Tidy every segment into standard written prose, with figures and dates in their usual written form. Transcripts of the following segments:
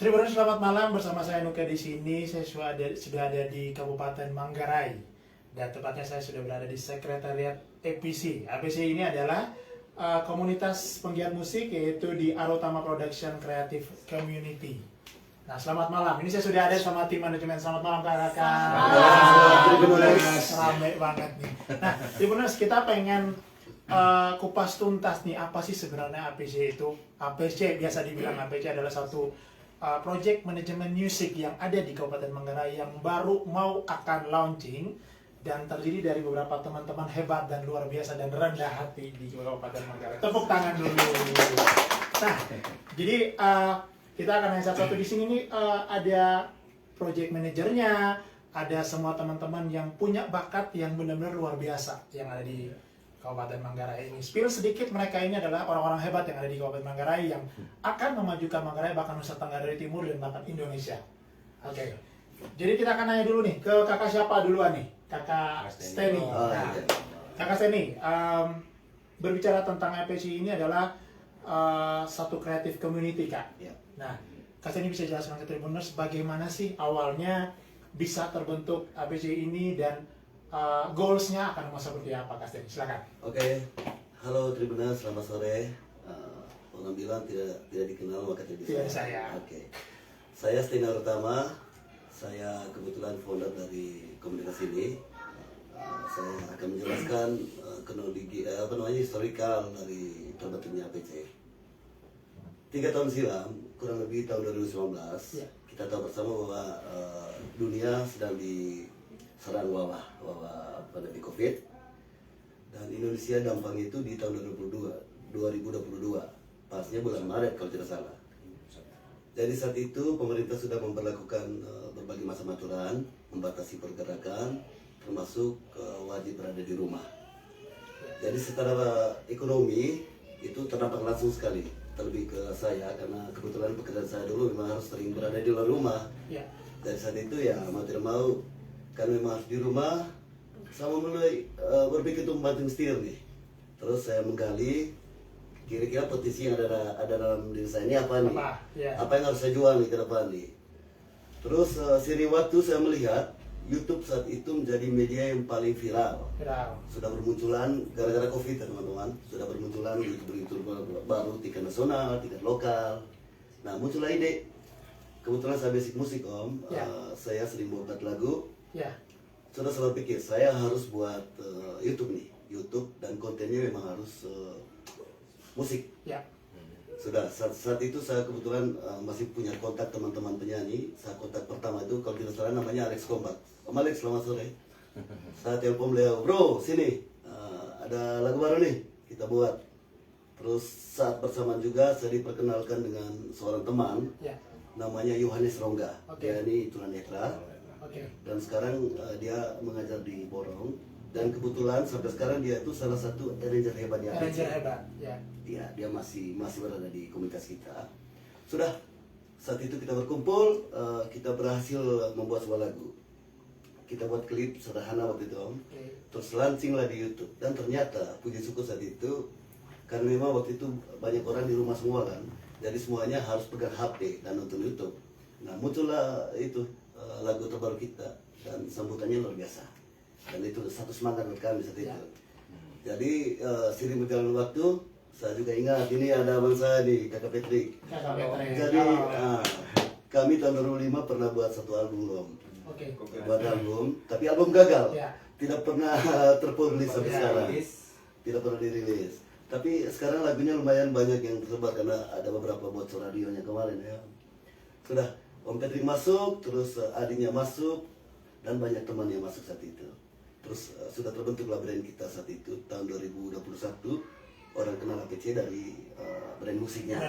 Tribuners, selamat malam, bersama saya Nuka di sini. Saya sudah ada di Kabupaten Manggarai dan tepatnya saya sudah berada di Sekretariat APC. APC ini adalah komunitas penggiat musik, yaitu di Arutama Production Creative Community. Nah, selamat malam. Ini saya sudah ada sama tim manajemen. Selamat malam kakak. Rame banget nih. Nah, Tribuners, kita pengen kupas tuntas nih, apa sih sebenarnya APC itu. APC, biasa dibilang APC adalah satu project manajemen musik yang ada di Kabupaten Manggarai yang baru mau akan launching dan terdiri dari beberapa teman-teman hebat dan luar biasa dan rendah hati di Kabupaten Manggarai. Tepuk tangan dulu. Nah, jadi kita akan hanya satu di sini nih, ada project manajernya, ada semua teman-teman yang punya bakat yang benar-benar luar biasa yang ada di Kabupaten Manggarai ini. Spill sedikit, mereka ini adalah orang-orang hebat yang ada di Kabupaten Manggarai yang akan memajukan Manggarai, bahkan Nusa Tenggara Timur dan bahkan Indonesia. Oke. Jadi kita akan nanya dulu nih ke kakak siapa duluan nih? Kakak Steny. Nah, kakak Steny, berbicara tentang APC ini adalah satu creative community, Kak. Nah, Kak Steny bisa jelaskan ke Tribuners bagaimana sih awalnya bisa terbentuk APC ini dan goals-nya akan mau seperti apa, Kak Steny? Silakan. Oke. Halo Tribuners, selamat sore. Orang bilang tidak dikenal maka tidak Tidak disayang. saya. Oke. Saya Steny Arutama. Saya kebetulan founder dari komunitas ini. Saya akan menjelaskan kronologi historikal dari terbentuknya APC. 3 tahun silam, kurang lebih tahun 2019, kita tahu bersama bahwa dunia sedang diserang wabah pandemi COVID, dan Indonesia dampaknya itu di tahun 2022, pasnya bulan Maret kalau tidak salah. Jadi saat itu pemerintah sudah memperlakukan berbagai macam aturan, membatasi pergerakan, termasuk wajib berada di rumah. Jadi secara ekonomi itu terdampak langsung sekali, terlebih ke saya karena kebetulan pekerjaan saya dulu memang harus sering berada di luar rumah. Dari saat itu ya mau tidak mau, kan memang harus di rumah, saya mulai berpikir untuk membantu setir nih. Terus saya menggali kira-kira potensi yang ada dalam diri saya ini apa nih? Apa yang harus saya jual nih ke depan nih? Terus seiring waktu saya melihat YouTube saat itu menjadi media yang paling viral. Sudah bermunculan gara-gara COVID ya teman-teman. Sudah bermunculan YouTuber baru, tingkat nasional, tingkat lokal. Nah, muncullah ide. Kebetulan saya basic musik om. Saya sering buat lagu. Sudah saya pikir saya harus buat YouTube nih. YouTube dan kontennya memang harus musik. Sudah saat itu saya kebetulan masih punya kontak teman-teman penyanyi. Saya kontak pertama itu kalau tidak salah namanya Alex Kombat. Om Alex, selamat sore. Saya telepon beliau, bro sini ada lagu baru nih kita buat. Terus saat bersamaan juga saya diperkenalkan dengan seorang teman namanya Yohanes Rongga. Dia ini tunanetra dan sekarang dia mengajar di Borong. Dan kebetulan sampai sekarang dia itu salah satu arranger hebat di APC. Iya, dia masih berada di komunitas kita. Sudah saat itu kita berkumpul, kita berhasil membuat sebuah lagu. Kita buat klip sederhana waktu itu om. Terus launching lah di YouTube. Dan ternyata puji syukur saat itu, karena memang waktu itu banyak orang di rumah semua kan. Jadi semuanya harus pegang HP dan nonton YouTube. Nah muncullah itu lagu terbaru kita dan sambutannya luar biasa. Dan itu satu semangat buat kami saat itu. Jadi seiring berjalan waktu, saya juga ingat ini ada abang saya di Kakak Patrick. Jadi kami tahun 2005 pernah buat satu album om. Buat album, tapi album gagal. Tidak pernah terpublish sampai sekarang. Tidak pernah dirilis. Tapi sekarang lagunya lumayan banyak yang tersebar karena ada beberapa bocor radionya kemarin ya. Sudah Om Patrick masuk, terus adiknya masuk, dan banyak teman yang masuk saat itu. Terus sudah terbentuklah brand kita saat itu tahun 2021. Orang kenal APC dari brand musiknya.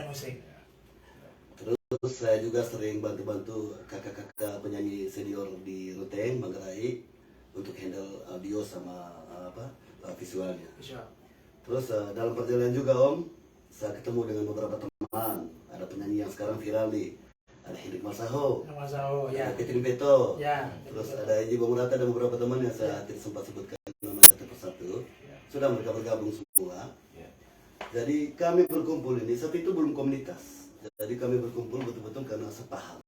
Terus saya juga sering bantu-bantu kakak-kakak penyanyi senior di Ruteng, Manggarai untuk handle audio sama visualnya. Terus dalam perjalanan juga om, saya ketemu dengan beberapa teman. Ada penyanyi yang sekarang viral nih. Ada Hendrik Masaho, ada Ketrin Peto, terus ada Eji Bamurata dan beberapa teman yang saya tidak sempat sebutkan nama satu persatu. Sudah mereka bergabung semua. Jadi kami berkumpul ini, saat itu belum komunitas. Jadi kami berkumpul betul-betul karena sepaham.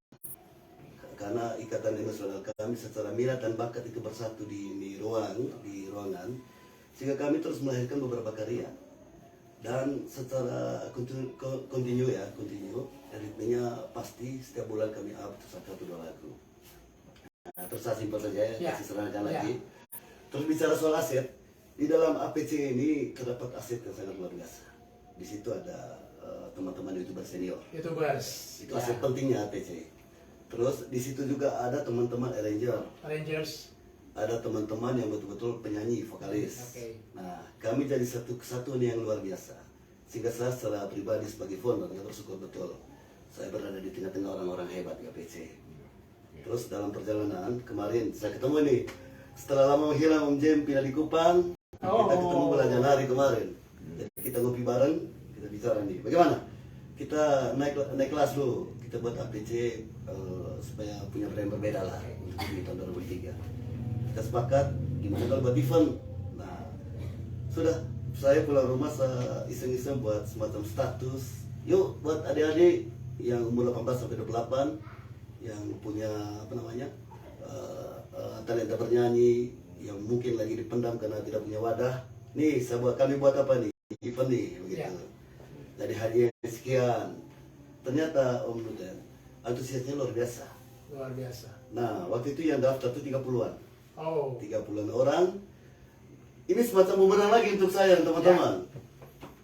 Karena ikatan emosional kami secara minat dan bakat itu bersatu di ruangan, sehingga kami terus melahirkan beberapa karya. Dan secara kontinu, ritmenya pasti setiap bulan kami up satu dua lagu. Nah, terus saya simpel saja ya, kasih serahkan lagi. Terus bicara soal aset, di dalam APC ini terdapat aset yang sangat luar biasa. Di situ ada teman-teman YouTuber senior. YouTubers. Itu aset pentingnya APC. Terus di situ juga ada teman-teman Arrangers. ada teman-teman yang betul-betul penyanyi, vokalis. Okay. Nah, kami jadi satu kesatuan yang luar biasa. Sehingga saya secara pribadi sebagai founder, saya bersyukur betul. Saya berada di tengah-tengah orang-orang hebat di APC. Terus dalam perjalanan, kemarin saya ketemu nih, setelah lama menghilang Om Jem pindah di Kupang, kita ketemu bulan Januari kemarin. Jadi kita ngopi bareng, kita bicara nih, bagaimana? Kita naik kelas dulu, kita buat APC supaya punya brand berbeda lah untuk di tahun 2003. Kita sepakat gimana kalau buat event. Nah, sudah saya pulang rumah saya iseng-iseng buat semacam status. Yuk buat adik-adik yang umur 18 sampai 28 yang punya talenta bernyanyi yang mungkin lagi dipendam karena tidak punya wadah. Nih, kami buat apa nih? Event nih begitu. Ya. Jadi hadiah sekian. Ternyata Om Nuden antusiasnya luar biasa. Luar biasa. Nah, waktu itu yang daftar tuh 30-an. Oh. 30-an orang. Ini semacam bumerang lagi untuk saya teman-teman.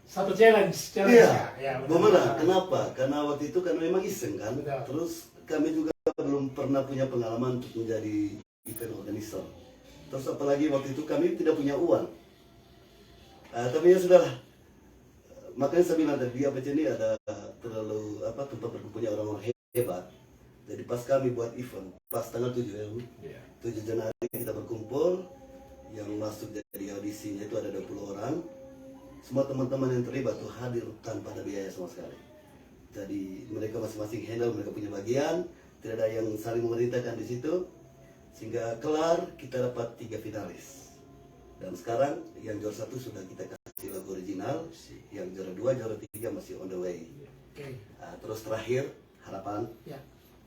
Satu challenge Iya, ya. bumerang. Kenapa? Karena waktu itu kan memang iseng kan. Betul. Terus kami juga belum pernah punya pengalaman untuk menjadi event organizer. Terus apalagi waktu itu kami tidak punya uang. Tapi ya sudahlah. Makanya saya bilang tadi di APC ini ada terlalu tempat berkumpulnya orang-orang hebat. Jadi pas kami buat event, pas tanggal 7 ya, 7 Januari kita berkumpul. Yang masuk jadi audisinya itu ada 20 orang. Semua teman-teman yang terlibat tuh hadir tanpa ada biaya sama sekali. Jadi mereka masing-masing handle, mereka punya bagian, tidak ada yang saling memerintahkan di situ. Sehingga kelar kita dapat 3 finalis. Dan sekarang yang juara 1 sudah kita kasih lagu original, yang juara 2, juara 3 masih on the way. Okay. Nah, terus terakhir harapan. Ya.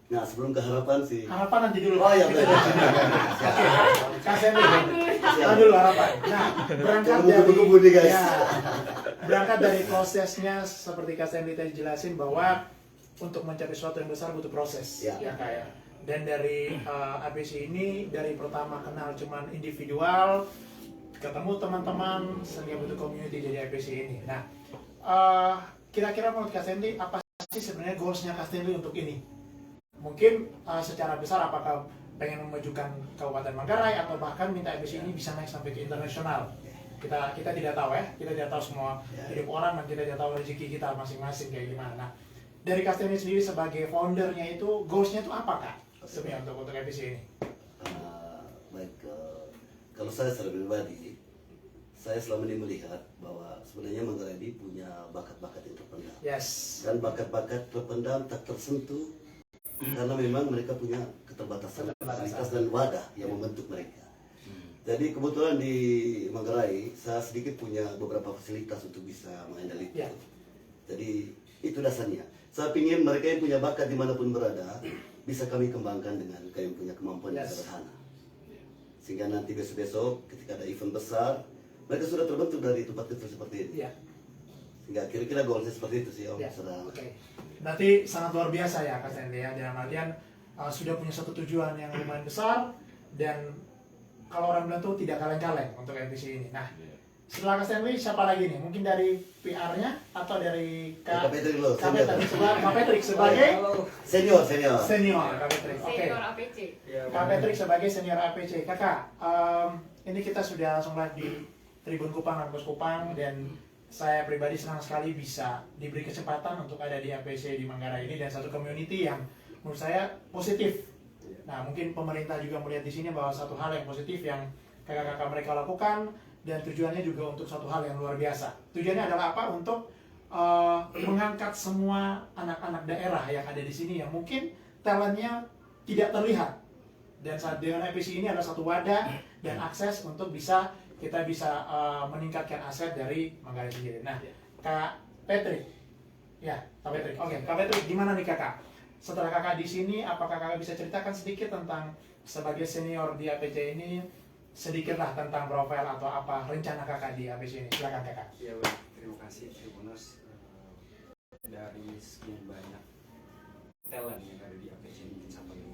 Nah, sebelum ke harapan sih. Harapan nanti dulu. Oh ya betul. Kasih dulu harapan. Nah, berangkat dari prosesnya seperti Kak Sandy tadi jelasin bahwa untuk mencapai sesuatu yang besar butuh proses, ya Kak ya. Dan dari APC ini dari pertama kenal cuman individual, ketemu teman-teman, sehingga bentuk community jadi APC ini. Nah, kira-kira menurut Kak Sandy apa sih sebenarnya goalsnya Kak Sandy untuk ini? Mungkin secara besar apakah pengen memajukan Kabupaten Manggarai atau bahkan minta APC ini bisa naik sampai ke internasional? Kita tidak tahu ya, kita tidak tahu semua hidup orang dan kita tidak tahu rezeki kita masing-masing kayak gimana. Nah, dari Kak Sandy sendiri sebagai foundernya itu goalsnya itu apa Kak? Sebenarnya untuk APC ini? Baik, kalau saya secara pribadi, saya selama ini melihat bahwa sebenarnya Manggarai ini punya bakat-bakat yang terpendam. Yes. Dan bakat-bakat terpendam tak tersentuh karena memang mereka punya keterbatasan fasilitas dan wadah yang membentuk mereka. Jadi kebetulan di Manggarai saya sedikit punya beberapa fasilitas untuk bisa menghandle itu. Ya. Jadi itu dasarnya. Saya ingin mereka yang punya bakat dimanapun berada bisa kami kembangkan dengan kami punya kemampuan yang sederhana. Sehingga nanti besok-besok ketika ada event besar mereka sudah terbentuk dari tempat kecil seperti ini. Ya. Sehingga kira-kira goalnya seperti itu sih Om. Ya. Oke. Berarti sangat luar biasa ya Kak Sandy ya, dalam artian sudah punya satu tujuan yang lumayan besar dan kalau orang bilang tuh tidak kaleng-kaleng untuk APC ini. Nah, setelah Kak Sandy siapa lagi nih? Mungkin dari PR-nya atau dari Kak Patrick sebagai senior Kak Patrick. Oke. Senior APC. Kak Patrick sebagai senior APC. Kakak, ini kita sudah langsung live di Tribun Kupang, Kampus Kupang, dan saya pribadi senang sekali bisa diberi kesempatan untuk ada di APC di Manggarai ini dan satu community yang menurut saya positif. Nah, mungkin pemerintah juga melihat di sini bahwa satu hal yang positif yang kakak-kakak mereka lakukan dan tujuannya juga untuk satu hal yang luar biasa. Tujuannya adalah apa? Untuk mengangkat semua anak-anak daerah yang ada di sini yang mungkin talentnya tidak terlihat. Dan saat dengan APC ini adalah satu wadah dan akses untuk kita bisa meningkatkan aset dari Manggarai sendiri. Nah, Kak Patrick, Ya, Kak Patrick. Oke, Kak Patrick, gimana nih kakak? Setelah kakak di sini, apakah kakak bisa ceritakan sedikit tentang sebagai senior di APC ini, sedikitlah tentang profil atau apa rencana kakak di APC ini? Silakan kakak. Ya baik, terima kasih Tribuners. Dari sekian banyak talent yang ada di APC mungkin saya paling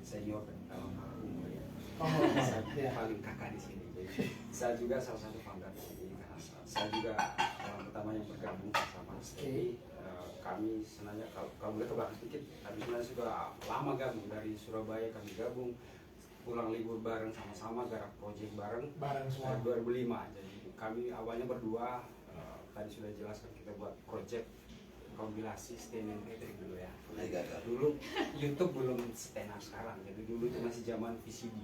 senior dalam hal umur ya. Oh, Saya ya. paling kakak di sini. Jadi saya juga salah satu founder di sini. Karena saya juga orang pertama yang bergabung bersama Steady. Kami sebenarnya kalau boleh ke belakang sedikit, kami sebenarnya sudah lama gabung dari Surabaya, kami gabung pulang libur bareng sama-sama, garap project bareng. Bareng semua. 2005. Jadi kami awalnya berdua, tadi sudah jelaskan kita buat project kompilasi Stan and Patrick dulu ya. Dulu YouTube belum setenar sekarang, jadi dulu itu masih zaman VCD.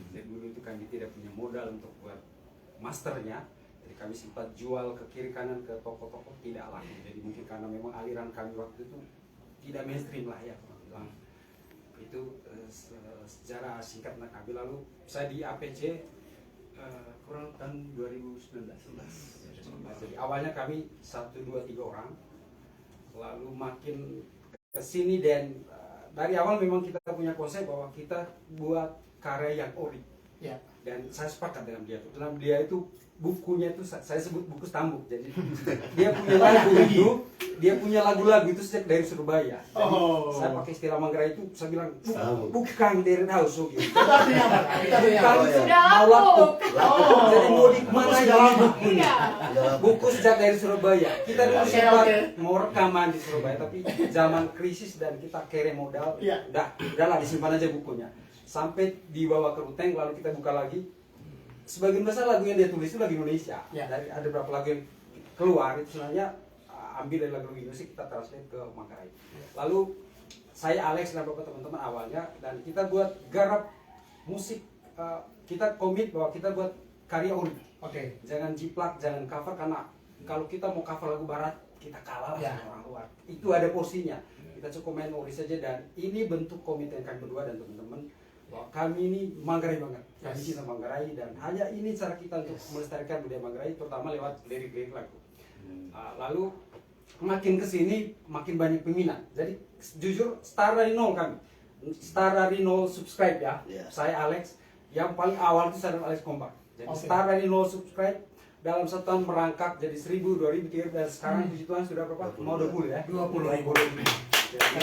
Jadi dulu itu kami tidak punya modal untuk buat masternya, jadi kami sempat jual ke kiri kanan ke toko-toko, tidak laku. Jadi mungkin karena memang aliran kami waktu itu tidak mainstream lah ya, kalau bilang. Itu secara singkat kami. Lalu saya di APC kurang tahun 2019. Jadi awalnya kami 1, 2, 3 orang, lalu makin kesini dan dari awal memang kita punya konsep bahwa kita buat karya yang ori. Ya. Dan saya sepakat dengan dia. Dalam dia itu bukunya itu saya sebut buku Stambuk. Jadi dia punya lagu itu sejak dari Surabaya. Jadi Oh. saya pakai istilah Manggarai itu, saya bilang Stambuk. bukan dari House gitu. Itu artinya apa? Itu artinya apa? Oh, ya. Sudah Mau laptop. Oh. Jadi mau di mana Buku ini segala bukunya? Iya. Buku sejak dari Surabaya. Kita dulu Oke, sempat oke. mau rekaman di Surabaya, tapi zaman krisis dan kita kere modal. Iya. Udahlah disimpan aja bukunya. Sampai dibawa ke Ruteng, lalu kita buka lagi. Sebagian besar lagu yang dia tulis itu lagu Indonesia. Ya. Dari ada beberapa lagu yang keluar itu sebenarnya ambil dari lagu Indonesia, kita translate ke Manggarai. Lalu saya Alex dan beberapa teman-teman awalnya, dan kita buat garap musik. Kita komit bahwa kita buat karya ori. Oke. Jangan jiplak, jangan cover, karena kalau kita mau cover lagu barat kita kalah lah Ya. sama orang luar. Itu ada porsinya. Kita cukup main ori saja, dan ini bentuk komitmen kami berdua dan teman-teman bahwa kami ini Manggarai banget. Kami Yes. cinta Manggarai, dan hanya ini cara kita untuk melestarikan budaya Manggarai, terutama lewat lirik-lirik lagu. Lalu makin kesini makin banyak peminat. Jadi jujur start dari nol kami. Start dari nol subscribe ya. Yeah. Saya Alex. Yang paling awal itu saya dan Alex kompak. Jadi Oke. start dari nol subscribe, dalam satu tahun merangkak jadi 1.000, 2.000, 3.000, dan sekarang puji Tuhan sudah berapa? Mau 20 ya? 20.000. Jadi,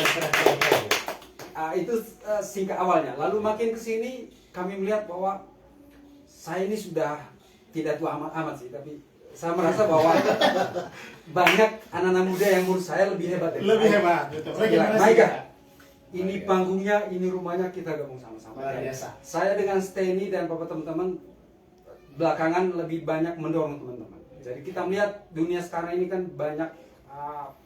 itu singkat awalnya. Lalu makin kesini kami melihat bahwa saya ini sudah tidak tua amat sih, tapi saya merasa bahwa banyak anak-anak muda yang menurut saya lebih hebat dari Lebih saya. hebat, betul. Saya bilang, Bagaimana sih, "Baik, Kak? Kak. Ini panggungnya, ini rumahnya, kita gabung sama-sama." Luar biasa. Saya dengan Steny dan beberapa teman-teman belakangan lebih banyak mendorong teman-teman. Jadi kita melihat dunia sekarang ini kan banyak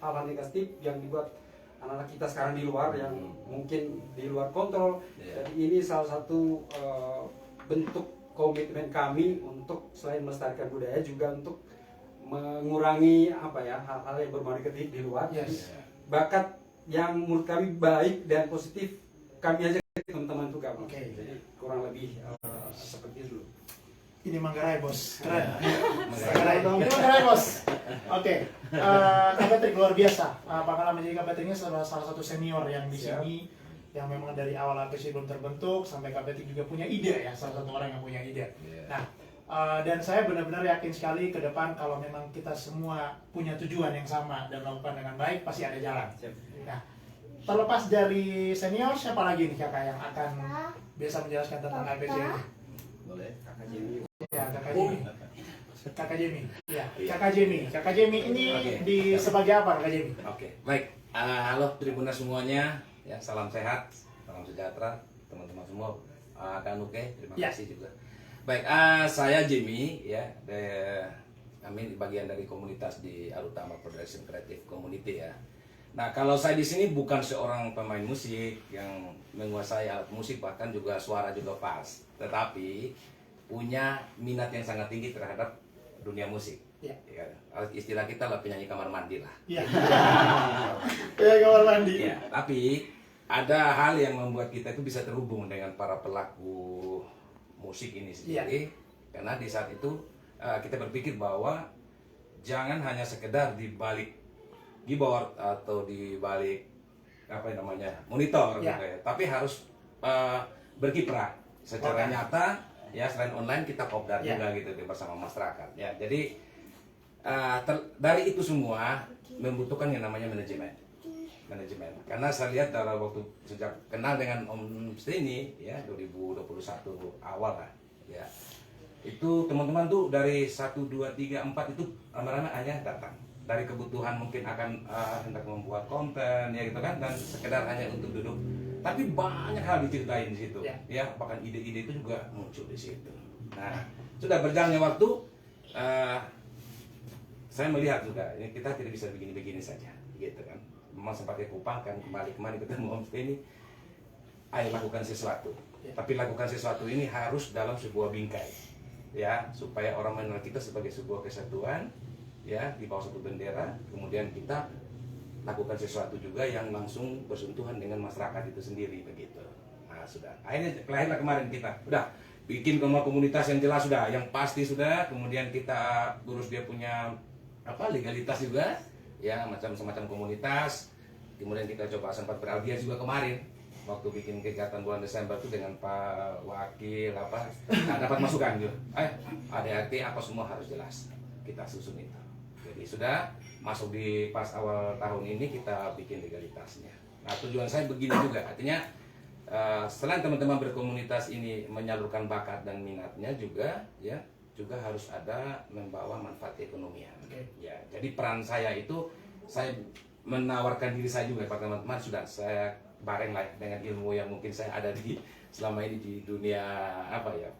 hal-hal negatif yang dibuat anak-anak kita sekarang di luar, yang mungkin di luar kontrol. Jadi ini salah satu bentuk komitmen kami untuk selain melestarikan budaya juga untuk mengurangi hal-hal yang berbau negatif di luar. Yes. Bakat yang menurut kami baik dan positif kami ajak teman-teman itu gabung. Oke. Jadi kurang lebih seperti itu. Ini Manggarai, bos. Keren. Manggarai. Ini Manggarai, bos. Oke. Kak Patrick luar biasa. Apakah menjadi Kak Patrick ini salah satu senior yang di Siap. sini, yang memang dari awal APC belum terbentuk sampai Kak Patrick juga punya ide ya, salah satu orang yang punya ide. Nah, dan saya benar-benar yakin sekali ke depan kalau memang kita semua punya tujuan yang sama dan melakukan dengan baik, pasti ada jalan. Nah, terlepas dari senior, siapa lagi nih kakak yang akan biasa menjelaskan tentang APC ini? Boleh. Kakak Jimmy. Ya, kakak Jimmy. Kakak Jimmy. Ya, kakak Jimmy. Kakak Jimmy ini di sebagai apa, kakak Jimmy? Oke, baik. Halo Tribuners semuanya, ya salam sehat, salam sejahtera teman-teman semua. Kak Nuke, terima Ya. kasih juga. Baik, saya Jimmy, ya, kami bagian dari komunitas di Arutama Production Creative Community ya. Nah, kalau saya di sini bukan seorang pemain musik yang menguasai alat musik, bahkan juga suara juga pas, tetapi punya minat yang sangat tinggi terhadap dunia musik. Ya. Ya, istilah kita lah penyanyi kamar mandi lah. Iya. Ya, kamar mandi. Ya, tapi ada hal yang membuat kita itu bisa terhubung dengan para pelaku musik ini sendiri. Karena di saat itu kita berpikir bahwa jangan hanya sekedar di balik keyboard atau di balik apa namanya monitor Ya. gitu ya. Tapi harus berkiprah secara nyata ya, selain online kita kopdar Ya. juga gitu bersama masyarakat ya. Jadi dari itu semua membutuhkan yang namanya manajemen. Karena saya lihat dalam waktu sejak kenal dengan Om Steny ya 2021 awal lah ya, itu teman-teman tuh dari 1, 2, 3, 4 itu rame-rame hanya datang dari kebutuhan mungkin akan hendak membuat konten ya gitu kan, dan sekedar hanya untuk duduk, tapi banyak hal diceritain di situ ya, bahkan ide-ide itu juga muncul di situ. Nah, sudah berjalannya waktu saya melihat juga ini kita tidak bisa begini-begini saja gitu kan. Memang sempat Kupang kan kemarin ketemu Om Steny, ayo lakukan sesuatu. Tapi lakukan sesuatu ini harus dalam sebuah bingkai ya, supaya orang mengenal kita sebagai sebuah kesatuan ya di bawah satu bendera. Kemudian kita lakukan sesuatu juga yang langsung bersentuhan dengan masyarakat itu sendiri begitu. Nah, sudah. Akhirnya lahirlah kemarin kita udah bikin komunitas yang jelas sudah, yang pasti sudah. Kemudian kita urus dia punya legalitas juga ya, macam semacam komunitas. Kemudian kita coba sempat beraudiens juga kemarin waktu bikin kegiatan bulan Desember itu dengan Pak Wakil dapat masukan gitu. ADART apa semua harus jelas, kita susun itu. Jadi sudah masuk di pas awal tahun ini kita bikin legalitasnya. Nah, tujuan saya begini juga, artinya selain teman-teman berkomunitas ini menyalurkan bakat dan minatnya juga ya, juga harus ada membawa manfaat ekonomi. Ya, jadi peran saya itu saya menawarkan diri saya juga kepada teman-teman, sudah saya bareng lah dengan ilmu yang mungkin saya ada di selama ini di dunia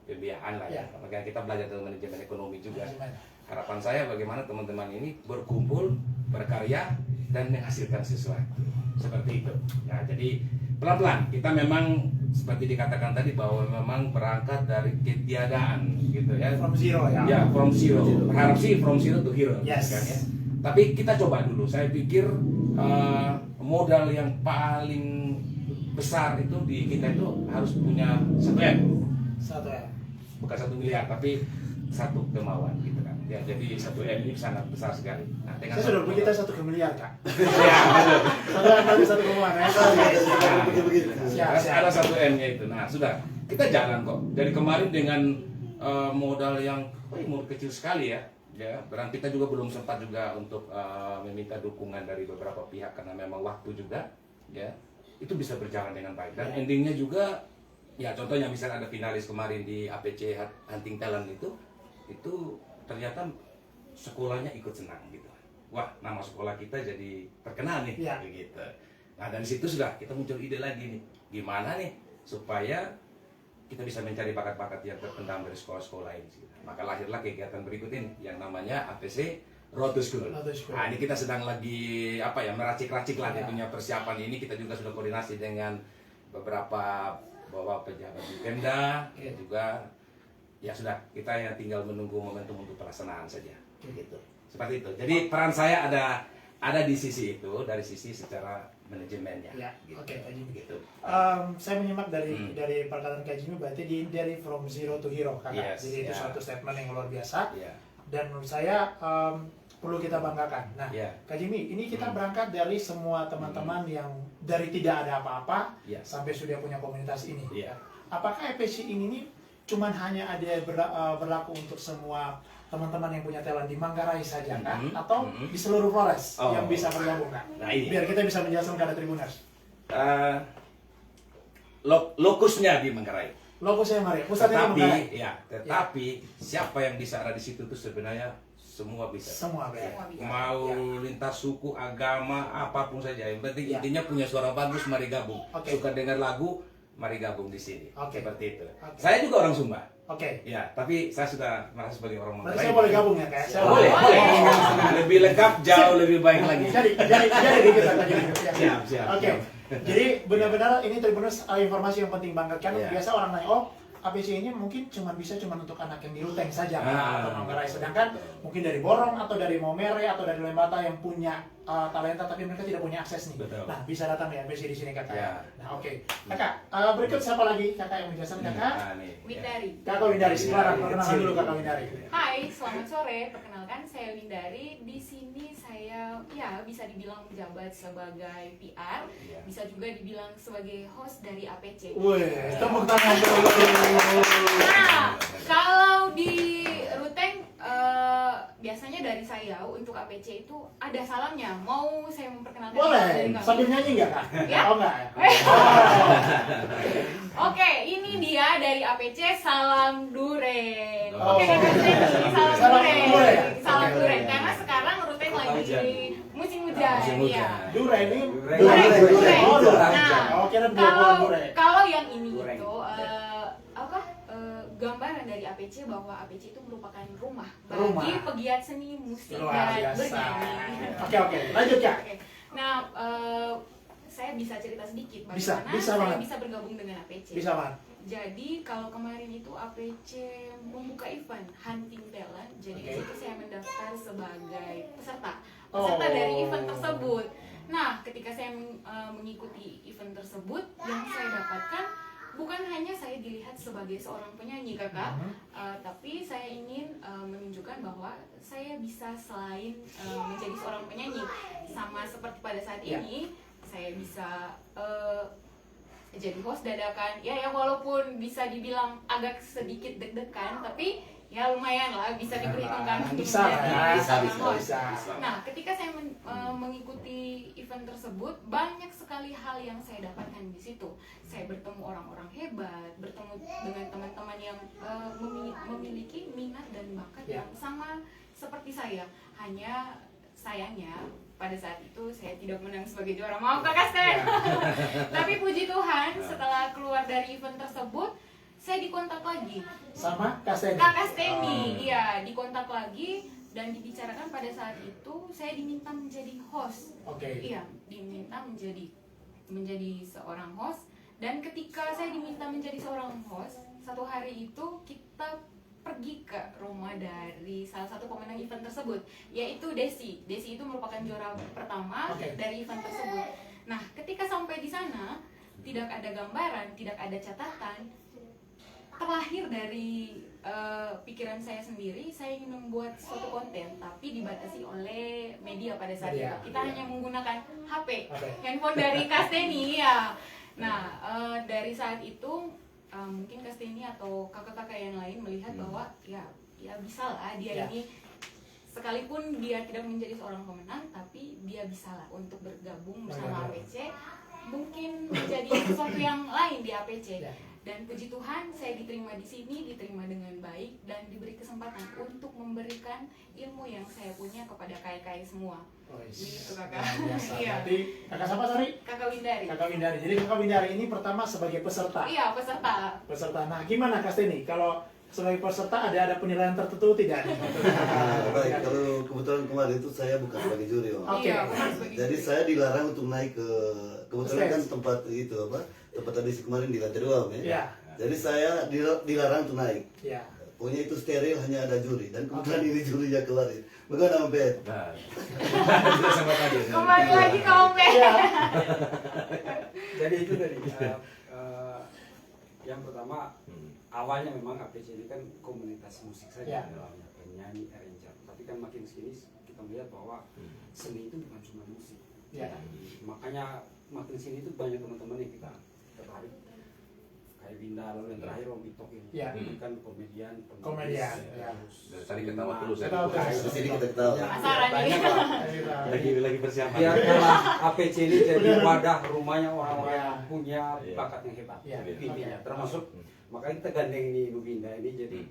pembiayaan lah ya. Makanya kita belajar tentang manajemen ekonomi juga. Harapan saya bagaimana teman-teman ini berkumpul, berkarya dan menghasilkan sesuatu seperti itu. Nah, jadi pelan-pelan kita memang seperti dikatakan tadi bahwa memang berangkat dari ketiadaan gitu ya. From zero ya. Ya, from zero. Berharap sih from zero to hero. Yes. Kan, ya. Tapi kita coba dulu. Saya pikir modal yang paling besar itu di kita itu harus punya 1 M. Bukan 1 miliar, tapi satu kemauan gitu kan. Ya, jadi 1 M ini sangat besar sekali. Nah, dengan Saya sudah beli kita 1 miliar Kak. Ya, betul. Satu kemauan ya. Ada 1 M-nya itu. Nah, sudah. Kita jalan kok. Dari kemarin dengan modal yang modal kecil sekali ya. Ya, dan kita juga belum sempat juga untuk meminta dukungan dari beberapa pihak karena memang waktu juga ya. Itu bisa berjalan dengan baik dan endingnya juga ya, contohnya misalnya ada finalis kemarin di APC Hunting Talent itu ternyata sekolahnya ikut senang gitu. Wah, nama sekolah kita jadi terkenal nih begitu. Nah, dari situ sudah kita muncul ide lagi nih. Gimana nih supaya kita bisa mencari bakat-bakat yang terpendam dari sekolah-sekolah ini. Maka lahirlah kegiatan berikut ini yang namanya APC Road to School. Nah, ini kita sedang lagi meracik-racik lah punya persiapan ini. Kita juga sudah koordinasi dengan beberapa pejabat di Pemda juga. Ya sudah, kita ya tinggal menunggu momentum untuk pelaksanaan saja. Gitu. Seperti itu. Jadi peran saya ada di sisi itu, dari sisi secara manajemennya. Ya, gitu. oke, Kak Jimmy. Gitu. Saya menyimak dari perkataan Kak Jimmy, berarti dari from zero to hero, Kakak. Yes, Jadi itu suatu statement yang luar biasa. Yeah. Dan menurut saya perlu kita banggakan. Nah, Kak Jimmy, ini kita berangkat dari semua teman-teman yang dari tidak ada apa-apa sampai sudah punya komunitas ini. Apakah EPC ini nih cuman hanya ada berlaku untuk semua teman-teman yang punya talent di Manggarai saja kan? Atau di seluruh Flores yang bisa bergabung kan? Nah, ini. Biar kita bisa menjelaskan kepada Tribuners. Lokusnya di Manggarai. Lokusnya Manggarai, pusatnya di Manggarai. Tetapi siapa yang bisa ada di situ tuh sebenarnya semua bisa. Semua bisa. Mau lintas suku, agama, apapun saja. Yang penting intinya punya suara bagus, mari gabung. Suka dengar lagu, mari gabung di sini. Seperti itu. Saya juga orang Sumba. Ya, tapi saya sudah merasa sebagai orang Manggarai. Saya boleh gabung ya, Kak? Boleh. Lebih lengkap, jauh lebih baik lagi. Jadi dikit aja. Siap. Oke. Jadi benar-benar ini Tribuners informasi yang penting banget kan. Biasa orang nanya, APC ini mungkin cuma untuk anak yang di Ruteng saja atau Manggarai. Sedangkan mungkin dari Borong atau dari Momere atau dari Lembata yang punya talenta tapi mereka tidak punya akses nih. Betul. Nah, bisa datang di APC di sini kakak. Ya. Nah, oke. Kakak, berikut siapa lagi kakak yang menjelaskan kakak? Nah, nih, ya. Windari. Kakak Windari, silakan perkenalkan dulu kakak Windari. Hai, selamat sore. Perkenalkan saya Windari. Di sini saya ya bisa dibilang menjabat sebagai PR, Iya. bisa juga dibilang sebagai host dari APC. Wih, tepuk tangan dulu. Nah, kalau di Ruteng biasanya dari saya untuk APC itu ada salamnya. Mau saya memperkenalkan Boleh, dari kami? sambil nyanyi nggak kak? Ya. Oh nggak ya? Oke, ini dia dari APC Salam Duren. Oh. Oke, Kakak Steny, Salam Salam Duren. Duren. Salam Oke. Duren. Karena sekarang Ruteng lagi musim hujan. Musim hujan. Iya. Dure ini. Duren. Oh, Duren. Nah, Oh, kira buah-buah Duren. kalau yang ini Duren. itu gambaran dari APC bahwa APC itu merupakan rumah Rumah. bagi pegiat seni musik Luar dan biasa. bernyanyi. Oke, lanjut ya. Oke. Nah, saya bisa cerita sedikit Bisa, bagaimana bisa saya banget. bisa bergabung dengan APC. Bisa banget. Jadi kalau kemarin itu APC membuka event Hunting Talent, jadi Oke. di situ saya mendaftar sebagai peserta Oh. dari event tersebut. Nah, ketika saya mengikuti event tersebut, yang saya dapatkan bukan hanya saya dilihat sebagai seorang penyanyi kakak, tapi saya ingin menunjukkan bahwa saya bisa selain menjadi seorang penyanyi, sama seperti pada saat Ya. ini saya bisa jadi host dadakan ya walaupun bisa dibilang agak sedikit deg-degan tapi ya lumayan lah bisa diperhitungkan untuk Bisa lah ya, menjadi bisa, seorang bisa, host. bisa. Nah, ketika saya mengikuti event tersebut, banyak sekali hal yang saya dapatkan di situ. Saya bertemu orang-orang hebat, bertemu dengan teman-teman yang memiliki minat dan bakat Ya. yang sama seperti saya. Hanya sayangnya pada saat itu saya tidak menang sebagai juara. Maaf Kakak Sten. Ya. Tapi puji Tuhan, setelah keluar dari event tersebut, saya dikontak lagi. Sama Kak Steny. Kakak Steny, iya, dikontak lagi dan dibicarakan pada saat itu saya diminta menjadi host. Oke. Iya, diminta menjadi seorang host, dan ketika saya diminta menjadi seorang host, satu hari itu kita pergi ke rumah dari salah satu pemenang event tersebut, yaitu Desi. Desi itu merupakan juara pertama Oke. dari event tersebut. Nah, ketika sampai di sana, tidak ada gambaran, tidak ada catatan. Terlahir dari pikiran saya sendiri, saya ingin membuat suatu konten, tapi dibatasi oleh media pada saat Media, itu. Kita iya. hanya menggunakan HP, Oke. handphone dari Kak Steny, ya. Nah, dari saat itu mungkin Kak Steny atau kakak-kakak yang lain melihat bahwa ya bisa lah dia Ya. ini, sekalipun dia tidak menjadi seorang pemenang, tapi dia bisa lah untuk bergabung bersama Benar. APC, mungkin menjadi sesuatu yang lain di APC. Ya. Dan puji Tuhan saya diterima di sini, diterima dengan baik dan diberi kesempatan untuk memberikan ilmu yang saya punya kepada kai-kai semua. Gitu, Kakak. Luar biasa. Iya. Berarti kakak siapa sorry? Kakak Windari. Kakak Windari. Jadi kakak Windari ini pertama sebagai peserta. Iya, peserta. Peserta. Nah, gimana Kak Steny? Kalau sebagai peserta ada penilaian tertentu tidak? Baik, kalau kebetulan kemarin itu saya bukan sebagai juri, Om. Oke. Iya, bukan sebagai Jadi juri. saya dilarang untuk naik ke kebetulan kan Stage. tempat itu tempat tadi kemarin di lantai 2, Om, ya. Iya. Jadi saya dilarang untuk naik. Ya. Pokoknya itu steril, hanya ada juri, dan kebetulan ini jurinya kemarin. Bagaimana Om Bet? Nah, itu sama tadi. Kembali lagi ke Om Ben. Iya. Jadi itu dari yang pertama, awalnya memang APC ini kan komunitas musik saja Ya. dalamnya, penyanyi, arranger. Tapi kan makin sini kita melihat bahwa seni itu bukan cuma musik. Ya. Makanya makin sini itu banyak teman-teman yang kita tertarik, kayak Winda, lalu yang terakhir Om Itok ini. Ya. Ini kan komedian, penulis, Komedian, ya. terus Dari tadi ketawa terus ya. Ketawa terus. Di sini kita ketahui. Penasaran banyak ini. lah. Lagi persiapan. Biarkanlah APC ini jadi wadah rumahnya orang-orang Ya. yang punya Iya. bakat yang hebat. Ya. Itu intinya. Oke. Termasuk makanya kita gandeng ini Bu Binda ini jadi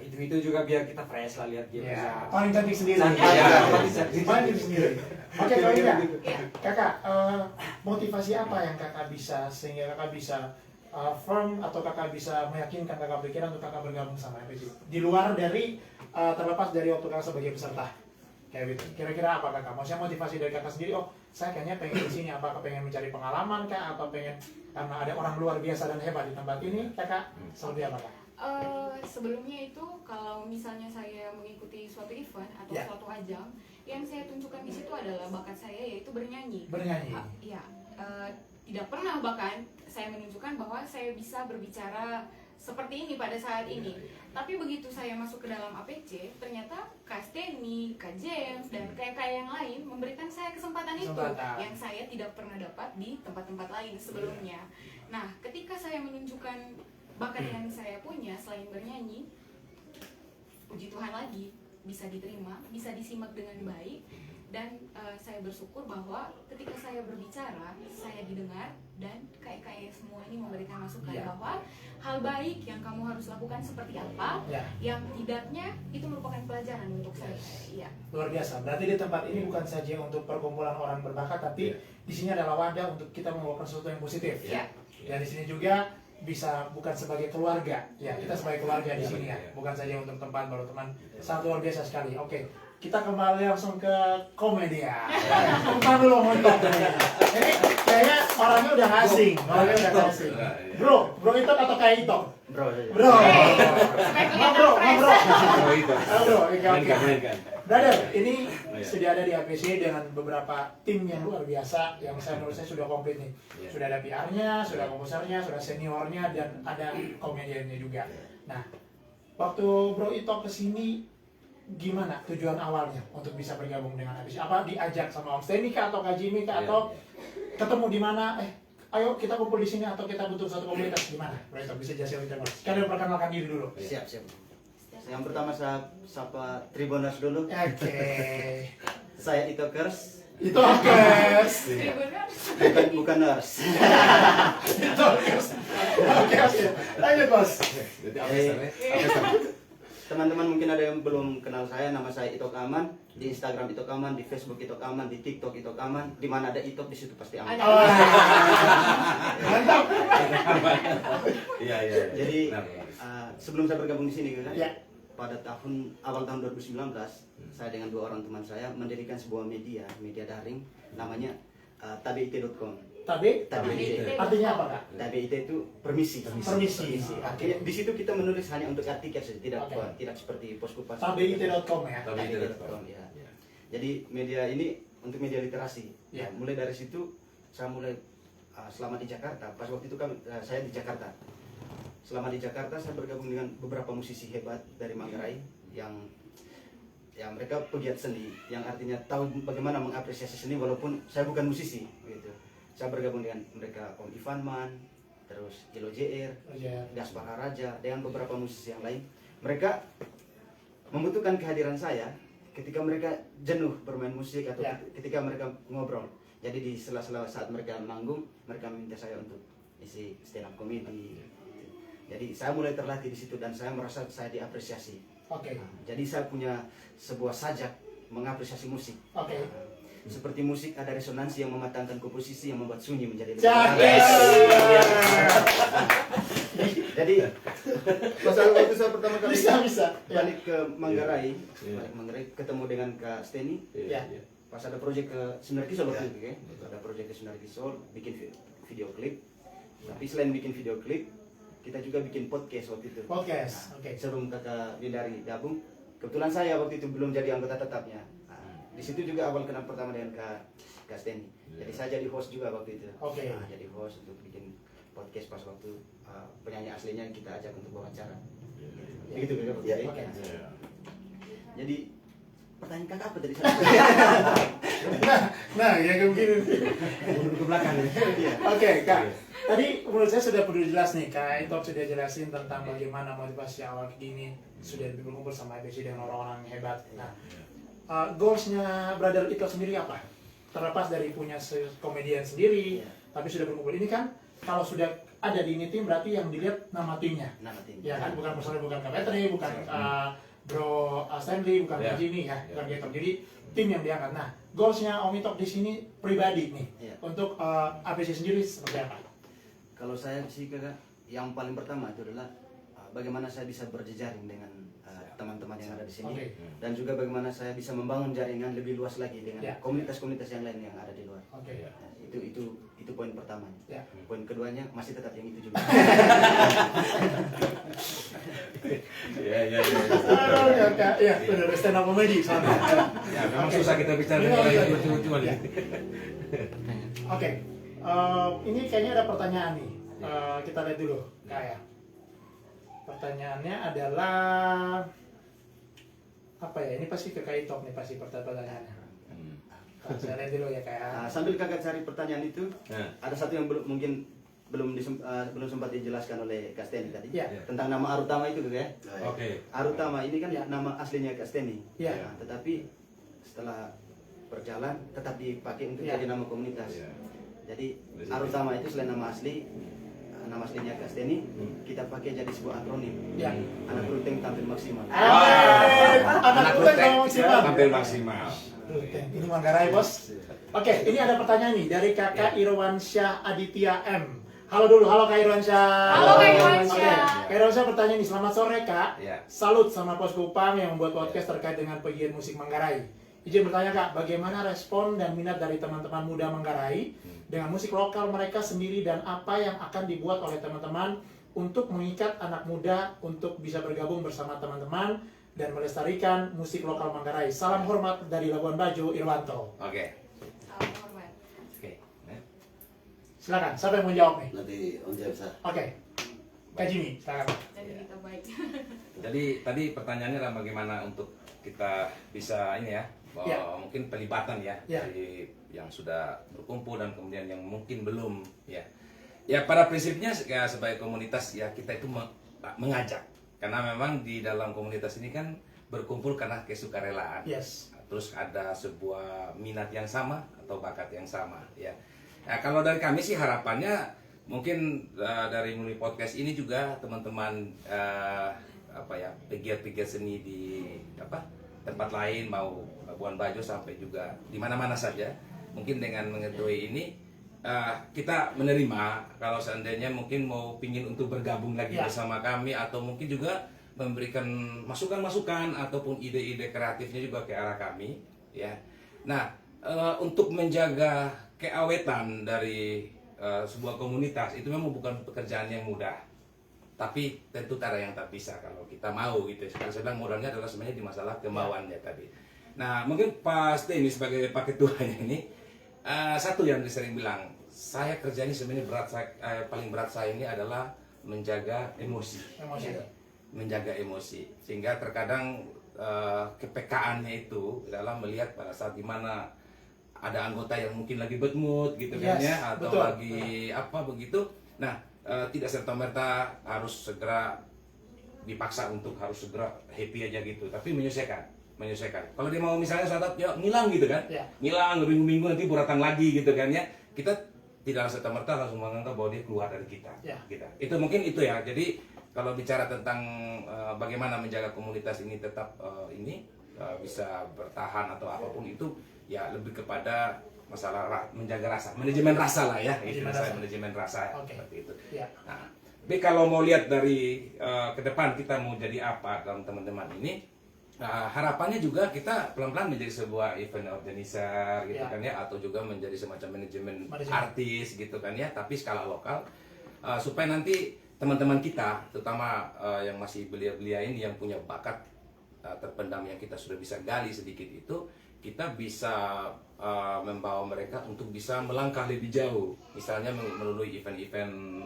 itu juga biar kita fresh lah lihat dia Ya. Paling cantik sendiri. Santai, Ya. cantik. Paling cantik sendiri. Oke, Kak Winda. Iya. Kakak, motivasi apa yang kakak bisa sehingga kakak bisa firm atau kakak bisa meyakinkan kakak pikiran untuk kakak bergabung sama APC di luar dari terlepas dari waktu kakak sebagai peserta kayak gitu. Kira-kira apa kakak? Maksudnya motivasi dari kakak sendiri? Oh, saya kayaknya pengen di sini. Apakah pengen mencari pengalaman kak? Atau pengen karena ada orang luar biasa dan hebat di tempat ini? Kakak seperti apa kak? Sebelumnya itu kalau misalnya saya mengikuti suatu event atau Ya. suatu ajang, yang saya tunjukkan di situ adalah bakat saya yaitu bernyanyi. Bernyanyi. Ya, tidak pernah bahkan saya menunjukkan bahwa saya bisa berbicara seperti ini pada saat ini. Tapi begitu saya masuk ke dalam APC, ternyata Kak Steny, Kak James, dan kayak yang lain memberikan saya kesempatan itu yang saya tidak pernah dapat di tempat-tempat lain sebelumnya. Nah, ketika saya menunjukkan bakat yang saya punya selain bernyanyi, puji Tuhan lagi, bisa diterima, bisa disimak dengan baik, dan saya bersyukur bahwa ketika saya berbicara, saya didengar, dan kayak semua ini memberikan masukan bahwa hal baik yang kamu harus lakukan seperti apa, yang tidaknya itu merupakan pelajaran untuk saya. Iya. Luar biasa. Berarti di tempat ini bukan saja untuk perkumpulan orang berbakat, tapi di sini adalah wadah untuk kita membawakan sesuatu yang positif. Iya. Dan di sini juga bisa bukan sebagai keluarga, ya kita sebagai keluarga di sini ya, bukan saja untuk tempat baru teman. Sangat luar biasa sekali. Oke, kita kembali langsung ke komedia. Tentang dulu Montok. Ini kayaknya orangnya udah asing, Bro itu atau kayak itu? Bro. Oke. Brother, ini sudah ada di APC dengan beberapa tim yang luar biasa yang menurut saya sudah komplit nih. Sudah ada PR-nya, sudah komposernya, sudah seniornya, dan ada komediannya juga. Nah, waktu Bro Ito kesini, gimana tujuan awalnya untuk bisa bergabung dengan APC? Apa diajak sama Om Steny kah, atau Kak Jimmy kah, atau ketemu di mana? Ayo kita kumpul di sini atau kita butuh satu komunitas, gimana? Bro Ito bisa jelasin lebih jelas. Kalian perkenalkan diri dulu. Siap. Yang pertama saya sapa Tribuners dulu. Oke. Saya Itokers. Bukan nurse. Oke. Lanjut, Bos. Teman-teman mungkin ada yang belum kenal saya, nama saya Itok Aman. Di Instagram Itok Aman, di Facebook Itok Aman, di TikTok Itok Aman. Di mana ada Itok di situ pasti aman. Mantap. Iya. Jadi sebelum saya bergabung di sini kan, Ya. pada awal tahun 2019, saya dengan 2 orang teman saya mendirikan sebuah media daring namanya tabit.com. Tabit? Tabit. Artinya apa, Kak? Tabit itu permisi. Oke. Di situ kita menulis hanya untuk artikel saja, tidak seperti Poskupas. Tabit.com ya. Tabit.com ya. Jadi media ini untuk media literasi. Ya. Mulai dari situ saya mulai selama di Jakarta. Pas waktu itu saya di Jakarta. Selama di Jakarta saya bergabung dengan beberapa musisi hebat dari Manggarai yang mereka pegiat seni, yang artinya tahu bagaimana mengapresiasi seni walaupun saya bukan musisi gitu. Saya bergabung dengan mereka, Om Ivan Man, terus Ilo JR, Gaspar Haraja, dengan beberapa musisi yang lain. Mereka membutuhkan kehadiran saya ketika mereka jenuh bermain musik atau ketika mereka ngobrol. Jadi di sela-sela saat mereka manggung, mereka meminta saya untuk isi stand up comedy. Jadi saya mulai terlatih di situ dan saya merasa saya diapresiasi. Oke. Jadi saya punya sebuah sajak mengapresiasi musik. Oke. Seperti musik ada resonansi yang mematangkan komposisi yang membuat sunyi menjadi lebih Cakep. Jadi waktu saya pertama kali Bisa. balik ke Manggarai, ketemu dengan Kak Steny. Ya. Pas ada proyek ke Sundar Kisol waktu itu, ada proyek ke Sundar Kisol, bikin video klip. Tapi selain bikin video klip, kita juga bikin podcast waktu itu. Podcast, oke. Sebelum Kakak Windari gabung, kebetulan saya waktu itu belum jadi anggota tetapnya. Di situ juga awal kenal pertama dengan Kak Steny. Jadi saya jadi host juga waktu itu. Oke. Jadi host untuk bikin podcast pas waktu penyanyi aslinya kita ajak untuk wawancara. Begitu kan? Oke. Jadi pertanyaan kakak apa tadi? Nah, ya begini. Mundur ke belakang ya. Oke, Kak. Tadi menurut saya sudah perlu jelas nih, Kak Ito sudah jelasin tentang bagaimana motivasi awal gini sudah berkumpul sama APC dengan orang-orang hebat. Nah, goalsnya Brother Ito sendiri apa? Terlepas dari punya komedian sendiri, tapi sudah berkumpul ini kan, kalau sudah ada di ini tim berarti yang dilihat nama timnya. Nama tim. Ya kan, bukan personal, bukan Kak Petri, bukan Bro Stanley, bukan Kak Jimmy ya, bukan gitu. Jadi tim yang diangkat. Nah, goalsnya Om Ito di sini pribadi nih, untuk APC sendiri seperti apa? Kalau saya sih kakak, yang paling pertama itu adalah bagaimana saya bisa berjejaring dengan teman-teman yang ada di sini, Oke. dan juga bagaimana saya bisa membangun jaringan lebih luas lagi dengan Ya. komunitas-komunitas yang lain yang ada di luar. Oke. Nah, itu poin pertamanya. Ya. Poin keduanya masih tetap yang itu juga. Iya. Ya, benar stand up comedy soalnya. Ya, memang susah kita bicara Iya, iya. yang lucu-lucuan Ya. ini. Oke, ini kayaknya ada pertanyaan nih. Kita lihat dulu, kayak pertanyaannya adalah apa ya? Ini pasti ke Kak Itok nih pasti pertanyaannya. Saya lihat dulu ya kayak. Nah, sambil kakak cari pertanyaan itu, Nah. ada satu yang belum sempat dijelaskan oleh Kak Steni tadi, Ya. tentang nama Arutama itu ya. Oke. Arutama ini kan Ya. nama aslinya Kak Steni. Ya. Nah, tetapi setelah berjalan tetap dipakai untuk Ya. jadi nama komunitas. Ya. Jadi Arutama itu selain nama asli, nama aslinya Kak Steni, kita pakai jadi sebuah akronim. Ya. Anak Ruteng tampil maksimal. Anak Ruteng ngomong maksimal. Tampil maksimal. Ruteng. Ini Manggarai bos. Oke, ini ada pertanyaan nih dari Kakak Irwansyah Aditya M. Halo dulu, halo Kak Irwansyah. Halo, Kak Irwansyah. Oke, Kak Irwansyah bertanya nih, selamat sore Kak. Ya. Salut sama Poskupang yang membuat podcast terkait dengan pegiat musik Manggarai. Izin bertanya Kak, bagaimana respon dan minat dari teman-teman muda Manggarai dengan musik lokal mereka sendiri dan apa yang akan dibuat oleh teman-teman untuk mengikat anak muda untuk bisa bergabung bersama teman-teman dan melestarikan musik lokal Manggarai. Salam hormat dari Labuan Bajo, Irwanto. Oke. Salam hormat. Oke. Silakan, siapa yang mau jawab nih? Nanti Om Jaya bisa. Oke, Kak Jimmy, silakan. Jadi kita baik. Jadi tadi pertanyaannya adalah bagaimana untuk kita bisa ini ya, bahwa Ya. mungkin pelibatan ya, Ya. dari yang sudah berkumpul dan kemudian yang mungkin belum ya. Ya pada prinsipnya ya, sebagai komunitas ya kita itu mengajak, karena memang di dalam komunitas ini kan berkumpul karena kesukarelaan. Yes. Terus ada sebuah minat yang sama atau bakat yang sama ya. Nah, kalau dari kami sih harapannya mungkin dari Muni Podcast ini juga teman-teman apa ya, pegiat-pegiat seni di tempat lain, mau Labuan Bajo sampai juga di mana-mana saja, mungkin dengan mengetahui ini kita menerima kalau seandainya mungkin mau pingin untuk bergabung lagi Ya. bersama kami, atau mungkin juga memberikan masukan-masukan ataupun ide-ide kreatifnya juga ke arah kami ya. Nah, untuk menjaga keawetan dari sebuah komunitas itu memang bukan pekerjaan yang mudah, tapi tentu tak ada yang tak bisa kalau kita mau gitu. Sekarang saya bilang modalnya adalah sebenarnya di masalah kemauannya tadi. Nah, mungkin pasti ini sebagai Pak Ketuanya ini satu yang sering bilang, saya kerjanya sebenarnya paling berat saya ini adalah menjaga emosi. Emosi. Menjaga emosi, sehingga terkadang kepekaannya itu adalah melihat pada saat dimana ada anggota yang mungkin lagi bad mood gitu kan Yes, ya, atau betul. lagi apa begitu. Nah, tidak serta-merta harus segera dipaksa untuk harus segera happy aja gitu, tapi menyesuaikan. Kalau dia mau misalnya saat ya ngilang gitu kan, Ya. ngilang minggu-minggu nanti datang lagi gitu kan ya, kita tidak serta-merta langsung menganggap bahwa dia keluar dari kita. Ya. Itu mungkin itu ya. Jadi kalau bicara tentang bagaimana menjaga komunitas ini tetap bisa bertahan atau apapun itu, ya lebih kepada masalah menjaga rasa, manajemen rasa lah ya. Itu Manajemen saya rasa. manajemen rasa Oke. seperti itu. Ya. Nah, tapi kalau mau lihat dari ke depan kita mau jadi apa dalam teman-teman ini, harapannya juga kita pelan-pelan menjadi sebuah event organizer gitu Ya. kan ya, atau juga menjadi semacam manajemen Manajemen. artis gitu kan ya, tapi skala lokal, supaya nanti teman-teman kita, terutama yang masih belia-belia ini yang punya bakat terpendam yang kita sudah bisa gali sedikit itu, kita bisa membawa mereka untuk bisa melangkah lebih jauh, misalnya melalui event-event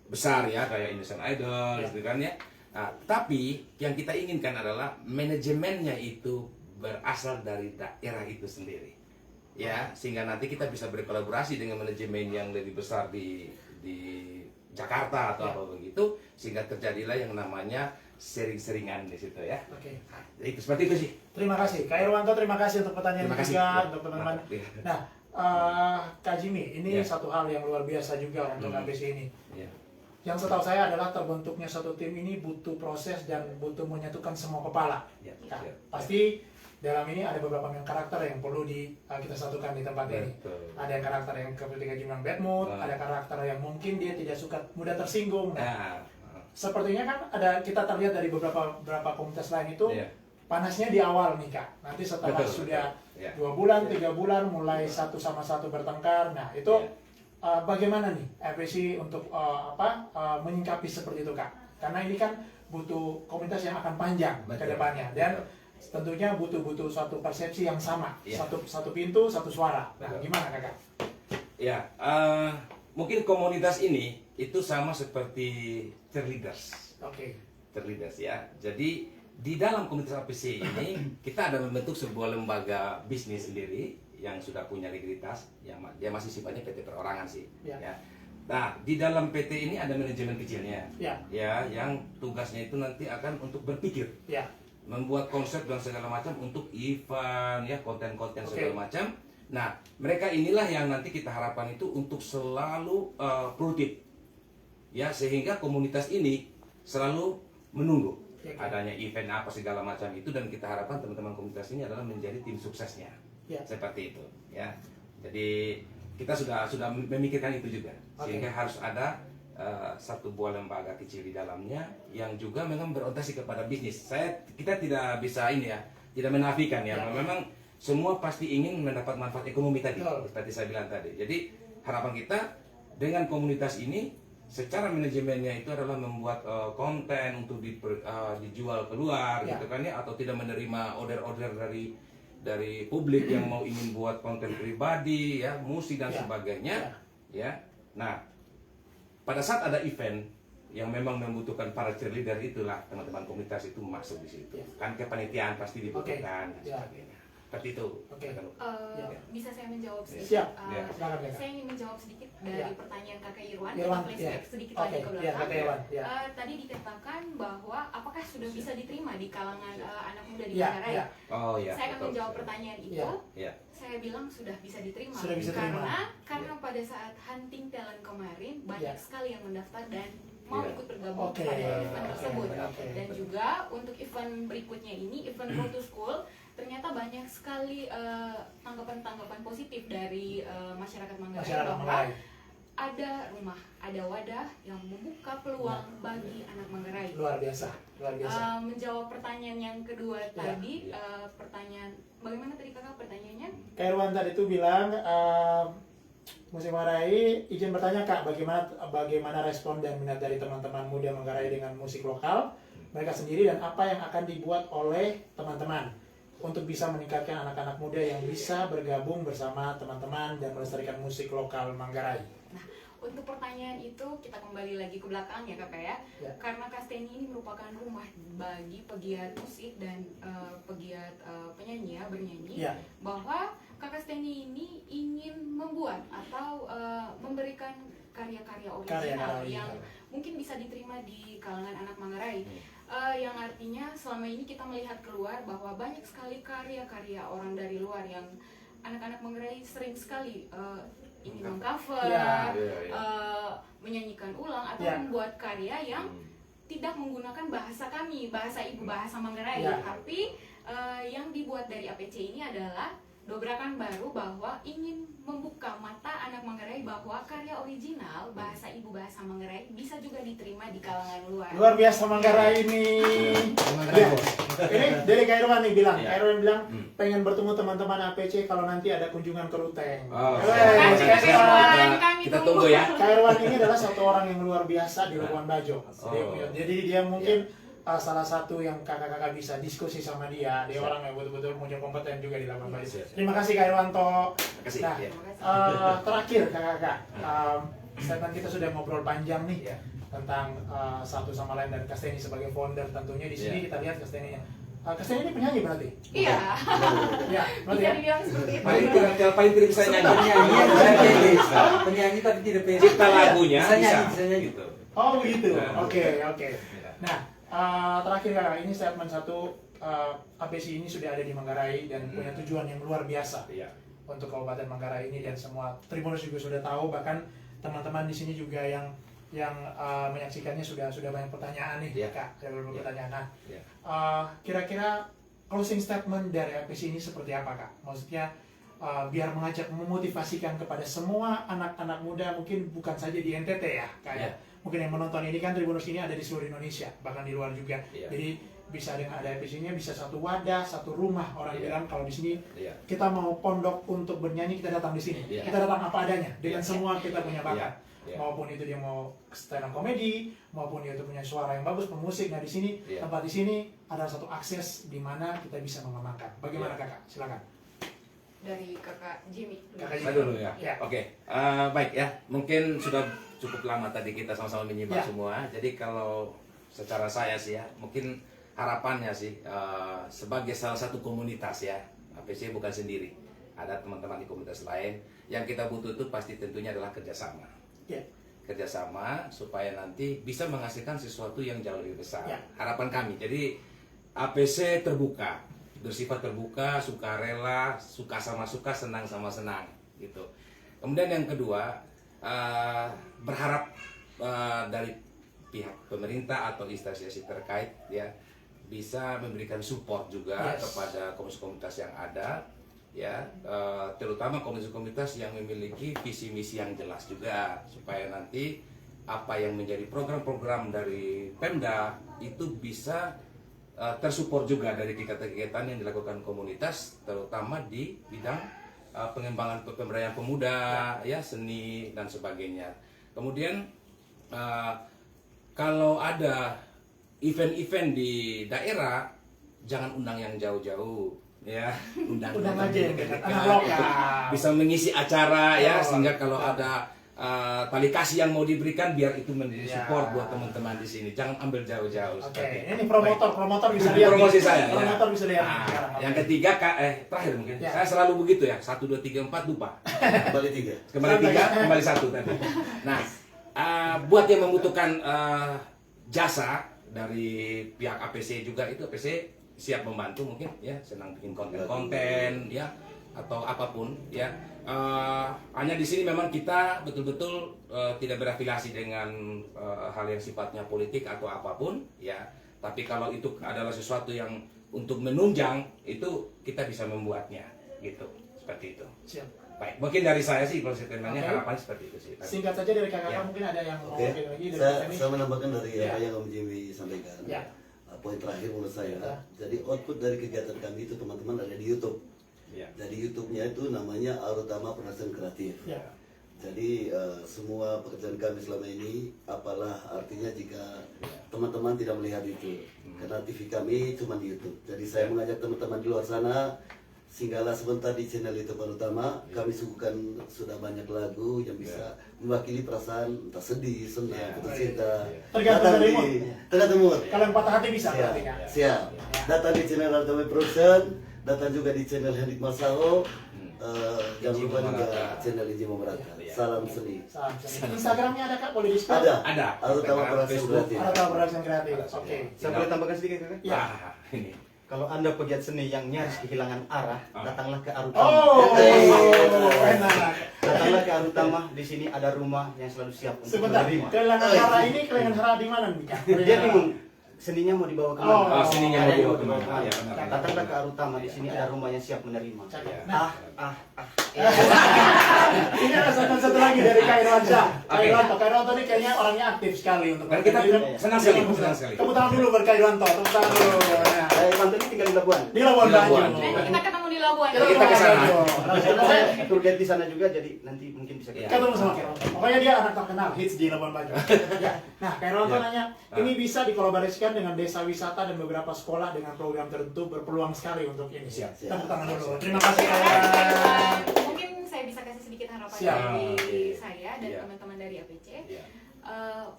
besar ya kayak Indonesian Idol Ya. gitu kan ya. Nah, tapi yang kita inginkan adalah manajemennya itu berasal dari daerah itu sendiri ya, sehingga nanti kita bisa berkolaborasi dengan manajemen yang lebih besar di Jakarta atau Ya. apa begitu, sehingga terjadilah yang namanya sering-seringan di situ ya. Oke. Nah, itu seperti itu sih. Terima kasih, Kak Irwanto. Terima kasih untuk pertanyaan Terima kasih. juga Ya. untuk teman-teman. Mantap, ya. Nah, Kak Jimmy, ini Ya. satu hal yang luar biasa juga untuk ABC ini. Ya. Yang setahu saya adalah terbentuknya satu tim ini butuh proses dan butuh menyatukan semua kepala. Ya. Nah, Ya. pasti dalam ini ada beberapa karakter yang perlu kita satukan di tempat ini. Betul. Ada yang karakter yang seperti Kak Jimmy yang bad mood, Ah. ada karakter yang mungkin dia tidak suka mudah tersinggung. Nah, Nah, sepertinya kan ada kita terlihat dari beberapa komunitas lain itu Iya. panasnya di awal nih Kak. Nanti setelah Betul, sudah betul. Iya. 2 bulan, 3 bulan mulai satu sama satu bertengkar. Nah itu bagaimana nih FPC untuk menyikapi seperti itu Kak? Karena ini kan butuh komunitas yang akan panjang ke Betul. depannya dan tentunya butuh suatu persepsi yang sama, Iya. satu pintu, satu suara. Nah, Betul. gimana Kakak? Ya, mungkin komunitas ini itu sama seperti cheerleaders. Oke. Cheerleaders ya. Jadi di dalam komunitas APC ini kita ada membentuk sebuah lembaga bisnis sendiri yang sudah punya likuiditas, yang dia masih sifatnya PT perorangan sih. Ya. Ya. Nah, di dalam PT ini ada manajemen kecilnya. Ya. Ya, yang tugasnya itu nanti akan untuk berpikir, Ya. membuat konsep dan segala macam untuk event, ya konten-konten Oke. segala macam. Nah, mereka inilah yang nanti kita harapkan itu untuk selalu produktif, ya sehingga komunitas ini selalu menunggu Ya, oke. adanya event apa segala macam itu, dan kita harapkan teman-teman komunitas ini adalah menjadi tim suksesnya, Ya. seperti itu, ya. Jadi kita sudah memikirkan itu juga, Oke. sehingga harus ada satu buah lembaga kecil di dalamnya yang juga memang berorientasi kepada bisnis. Kita tidak bisa ini ya, tidak menafikan ya, Ya. memang semua pasti ingin mendapat manfaat ekonomi tadi, Betul. seperti saya bilang tadi. Jadi harapan kita dengan komunitas ini, secara manajemennya itu adalah membuat konten untuk dijual keluar, Ya. gitu kan ya, atau tidak menerima order-order dari publik yang mau ingin buat konten pribadi, ya musik dan Ya. sebagainya, Ya. ya. Nah, pada saat ada event yang memang membutuhkan para cheerleader, itulah teman-teman komunitas itu masuk di situ. Ya. Kan kepanitiaan pasti dibutuhkan dan Ya. sebagainya. Seperti itu. Oke. Eh, bisa saya menjawab sedikit? Siap. Eh, Silakan, Kakak. saya ingin menjawab sedikit dari Ya. pertanyaan Kakak Irwan. Irwan, Kita flashback ya. sedikit Oke, lagi ke ya, belakang. Kakak Irwan, ya. Tadi dikatakan bahwa apakah sudah bisa diterima di kalangan anak muda di Ya, Manggarai? ya. Oh ya. Saya akan betul. menjawab pertanyaan itu. Ya. Ya. Saya bilang sudah bisa diterima. Sudah bisa terima. Karena pada saat hunting talent kemarin banyak Ya. sekali yang mendaftar dan mau Ya. ikut bergabung Oke. pada event tersebut. Oke. Dan juga untuk event berikutnya ini, event Road to School, ternyata banyak sekali tanggapan-tanggapan positif dari masyarakat Manggarai Masyarakat bahwa Manggarai. ada rumah, ada wadah yang membuka peluang bagi anak Manggarai. Luar biasa, luar biasa. Menjawab pertanyaan yang kedua Ya. tadi, pertanyaan bagaimana tadi kakak pertanyaannya? Kak Irwan tadi itu bilang Musik Manggarai, izin bertanya Kak, bagaimana respon dan minat dari teman-teman muda Manggarai dengan musik lokal mereka sendiri, dan apa yang akan dibuat oleh teman-teman untuk bisa meningkatkan anak-anak muda yang bisa bergabung bersama teman-teman dan melestarikan musik lokal Manggarai. Nah, untuk pertanyaan itu kita kembali lagi ke belakang ya kakak ya. Ya. Karena Kasteni ini merupakan rumah bagi pegiat musik dan pegiat penyanyi ya, bernyanyi, Ya. bahwa Kak Kasteni ini ingin membuat atau memberikan karya-karya original Karya-karya yang original. mungkin bisa diterima di kalangan anak Manggarai. Yang artinya selama ini kita melihat keluar bahwa banyak sekali karya-karya orang dari luar yang anak-anak Manggarai sering sekali ingin mengcover, Ya. menyanyikan ulang atau Ya. membuat karya yang tidak menggunakan bahasa kami, bahasa ibu, bahasa Manggarai, Ya. tapi yang dibuat dari APC ini adalah dobrakan baru bahwa ingin membuka mata anak Manggarai bahwa karya original bahasa ibu, bahasa Manggarai bisa juga diterima di kalangan luar. Luar biasa Manggarai ini. Ya. Ini dari Kak Irwan nih bilang, Ya. Kak Irwan bilang pengen bertemu teman-teman APC kalau nanti ada kunjungan ke Ruteng. Oh, Wey, siap. Kak Siap. Irwan. Kami Kita tunggu. tunggu ya. Kak Irwan ini adalah satu orang yang luar biasa di Labuan Bajo. Oh. Jadi dia mungkin salah satu yang kakak-kakak bisa diskusi sama dia. Dia Siap. orang yang betul-betul punya kompeten juga di Labuan Bajo. Siap. Terima kasih Kak Irwanto. Terima kasih. Nah, Ya. terakhir kakak-kakak, statement kita sudah ngobrol panjang nih Ya. tentang satu sama lain, dan Kasteni sebagai founder tentunya di sini Ya. kita lihat Kasteni. Kasteni ini penyanyi berarti? Iya. Ya, berarti Bisa ya. dibilang seperti itu. Paling tidak bisa nyanyi. Penyanyi tapi tidak bisa. Cipta lagunya Bisa bisa. nyanyi, bisa nyanyi. Gitu. Oh begitu. Ya. Oke, oke. Ya. Nah, terakhir kakak, ini statement satu, APC ini sudah ada di Manggarai dan punya tujuan yang luar biasa Iya. untuk Kabupaten Manggarai ini, dan semua Tribuners juga sudah tahu, bahkan teman-teman di sini juga yang menyaksikannya sudah banyak pertanyaan nih, Iya. Kak, saya beberapa Iya. pertanyaan. Nah, Iya. kira-kira closing statement dari APC ini seperti apa, Kak? Maksudnya biar mengajak memotivasikan kepada semua anak-anak muda, mungkin bukan saja di NTT ya, kayak mungkin yang menonton ini kan Tribuners ini ada di seluruh Indonesia, bahkan di luar juga. Jadi bisa dengan ada APC-nya bisa satu wadah, satu rumah. Orang bilang kalau di sini kita mau pondok untuk bernyanyi, kita datang di sini. Kita datang apa adanya dengan semua kita punya bakat. Maupun itu dia mau stand up comedy, maupun dia itu punya suara yang bagus, pemusik. Nah di sini tempat di sini ada satu akses di mana kita bisa mengembangkan. Bagaimana kakak? Silakan. Dari kakak Jimmy. Saya dulu ya. Oke. Baik ya. Mungkin sudah cukup lama tadi kita sama-sama menyimak semua. Jadi kalau secara saya sih ya, mungkin harapannya sih sebagai salah satu komunitas ya, APC bukan sendiri. Ada teman-teman di komunitas lain. Yang kita butuh itu pasti tentunya adalah kerjasama. Kerjasama supaya nanti bisa menghasilkan sesuatu yang jauh lebih besar. Harapan kami. Jadi APC terbuka, bersifat terbuka, sukarela, suka sama suka, senang sama senang, gitu. Kemudian yang kedua, berharap dari pihak pemerintah atau instansi terkait ya bisa memberikan support juga kepada komunitas-komunitas yang ada, ya, terutama komunitas-komunitas yang memiliki visi misi yang jelas juga, supaya nanti apa yang menjadi program-program dari Pemda itu bisa tersupport juga dari kegiatan-kegiatan yang dilakukan komunitas, terutama di bidang pengembangan pemberdayaan pemuda, ya, seni dan sebagainya. Kemudian kalau ada event-event di daerah, jangan undang yang jauh-jauh, ya, undang aja yang dekat lokal. untuk bisa mengisi acara, ya, sehingga kalau ada tali kasih yang mau diberikan, biar itu menjadi support buat teman-teman di sini. Jangan ambil jauh-jauh. Ini promotor bisa lihat. Promosi saya. Promotor bisa lihat. Yang ketiga, terakhir mungkin. Saya selalu begitu ya. 1, 2, 3, 4 lupa. Kembali 3. Kembali 3, kembali 1 tadi. Nah, buat yang membutuhkan jasa dari pihak APC juga, itu APC siap membantu mungkin ya, senang bikin konten-konten ya, atau apapun ya. Hanya di sini memang kita betul-betul tidak berafiliasi dengan hal yang sifatnya politik atau apapun ya. Tapi kalau itu adalah sesuatu yang untuk menunjang, itu kita bisa membuatnya gitu, seperti itu. Siap. Baik, mungkin dari saya sih kalau statementnya harapan seperti itu sih. Singkat saja dari kakak, mungkin ada yang mau mungkin lagi dari Saya menambahkan dari apa yang Om Jimmy sampaikan. Poin terakhir menurut saya. Jadi output dari kegiatan kami itu teman-teman ada di YouTube. Jadi YouTube-nya itu namanya Arutama Production Kreatif. Jadi semua pekerjaan kami selama ini, apalah artinya jika teman-teman tidak melihat itu, karena TV kami cuma di YouTube. Jadi saya mengajak teman-teman di luar sana, singgahlah sebentar di channel YouTube Arutama. Kami suguhkan sudah banyak lagu yang bisa mewakili perasaan entah sedih, senang, putus cinta. Tergantung dari mood. Tergantung mood. Kalau yang patah hati bisa berarti kan. Siap. Datang di channel Arutama Production, datang juga di channel Henrik Masaho. Jangan lupa juga channel Inji Memerata. Salam seni. Salam seni. Instagramnya ada kak, boleh di share? Ada. Arutama Production Kreatif. Arutama Production Kreatif. Oke. Saya boleh tambahkan sedikit kakak? Ya. Ini. Kalau Anda pegiat seni yang nyaris kehilangan arah, datanglah ke Arutama. Enak. Datanglah ke Arutama, di sini ada rumah yang selalu siap untuk Sebentar, menerima. kehilangan hara ini kehilangan hara di mana nih kak? Dia bingung, seninya mau dibawa ke mana? Seninya mau dibawa ke mana? kemana? Ya, benar. Datanglah ke Arutama, di sini ada rumah yang siap menerima. Nah, Ah. ini ada satu lagi dari Kak Irwansyah. Kak Irwanto ini kayaknya orangnya aktif sekali untuk Dan kita senang sekali, senang sekali. Tepuk tangan dulu buat Kak Irwanto. Tepuk tangan dulu. Nah, Saya Irwanto ini tinggal di Labuan. di Labuan Di Labuan. Bajo. Nanti kita ketemu di Labuan. Kita ke sana. Saya tour guide di sana juga, jadi nanti mungkin bisa Iya. Ketemu sama Kak Irwanto. Pokoknya dia anak terkenal hits di Labuan Bajo. Ya. Nah, Kak Irwanto nanya, ini bisa dikolaborasikan dengan desa wisata dan beberapa sekolah dengan program tertentu, berpeluang sekali untuk ini. Siap. Tepuk tangan dulu. Terima kasih Kak. Mungkin saya bisa kasih sedikit harapan Siap. dari saya dan teman-teman dari APC.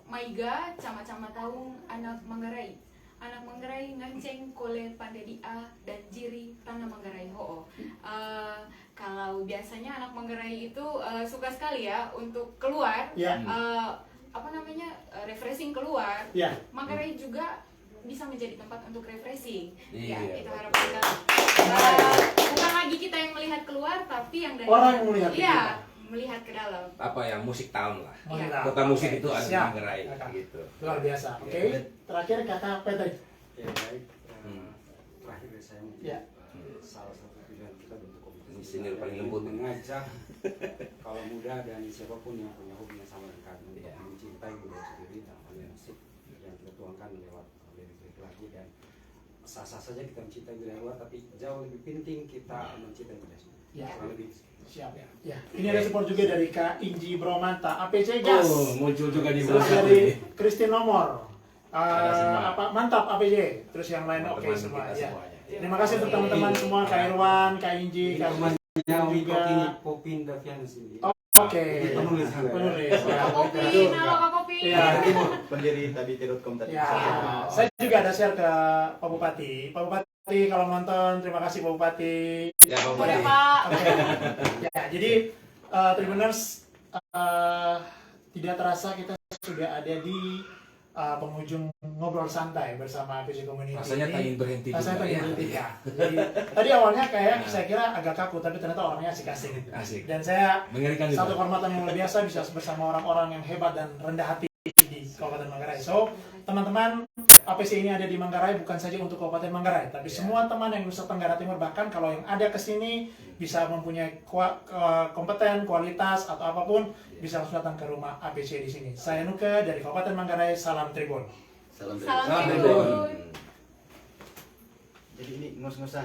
Maiga cama-cama taung anak Manggarai. Anak Manggarai nganceng kole pandedi A dan jiri tanah Manggarai ho. Kalau biasanya anak Manggarai itu suka sekali ya untuk keluar, refreshing keluar. Manggarai juga bisa menjadi tempat untuk refreshing. Ya, itu harapan kami. Bukan lagi kita yang melihat keluar, tapi yang dari Orang yang melihat kita. melihat ke dalam. Apa ya, musik tahun lah. Iya. Kota musik itu ada di Siap. Manggarai Kakak. gitu. Luar biasa. Oke. Terakhir Kakak Petri. Ya baik. Terakhir dari saya mungkin Ya. salah satu tujuan kita bentuk komunitas Senior paling lembut. Mengajak kalau muda dan siapapun yang punya hobi yang sama dengan kami untuk Iya. mencintai budaya sendiri dalam hal musik yang kita tuangkan lewat lirik lagu, dan sah-sah saja kita mencintai budaya luar, tapi jauh lebih penting kita mencintai budaya sendiri. Ya. Kurang lebih. Siap ya. Ya, ini ada support juga dari Kak Inji Bromanta, APC Gas. Oh, muncul juga di Terus belakang dari ini. Christine Nomor. Ada semua. Mantap APJ. Terus yang lain oke Teman-teman semua kita ya. semuanya. Terima kasih untuk teman-teman semua, Kak Irwan, Kak Inji, Kak Yang juga. Popin Davianus ini. Oke. Penulis. Penulis. Ya. Kak Kopi, Itu. halo Kak Kopi. Iya. Pendiri tabiti.com tadi. Ya, saya juga ada share ke Pak Bupati. Pak Bupati kalau nonton, terima kasih Pak Bupati. Ya, Pak Boleh Bupati. Pak. Oke. Ya, jadi Tribuners, tidak terasa kita sudah ada di penghujung ngobrol santai bersama APC Community. Rasanya tak ingin berhenti Rasanya juga, tak ingin ya. berhenti, ya. Jadi, tadi awalnya kayak saya kira agak kaku, tapi ternyata orangnya asik-asik. Asik. Dan saya Mengerikan juga. satu kehormatan yang luar biasa bisa bersama orang-orang yang hebat dan rendah hati di Kabupaten Manggarai. So, teman-teman, APC ini ada di Manggarai bukan saja untuk Kabupaten Manggarai, tapi semua teman yang Nusa Tenggara Timur, bahkan kalau yang ada ke sini bisa mempunyai kompeten, kualitas atau apapun, bisa langsung datang ke rumah APC di sini. Saya Nuka dari Kabupaten Manggarai, salam Tribun. Salam Salam dari- Tribun. Jadi ini ngos-ngosan.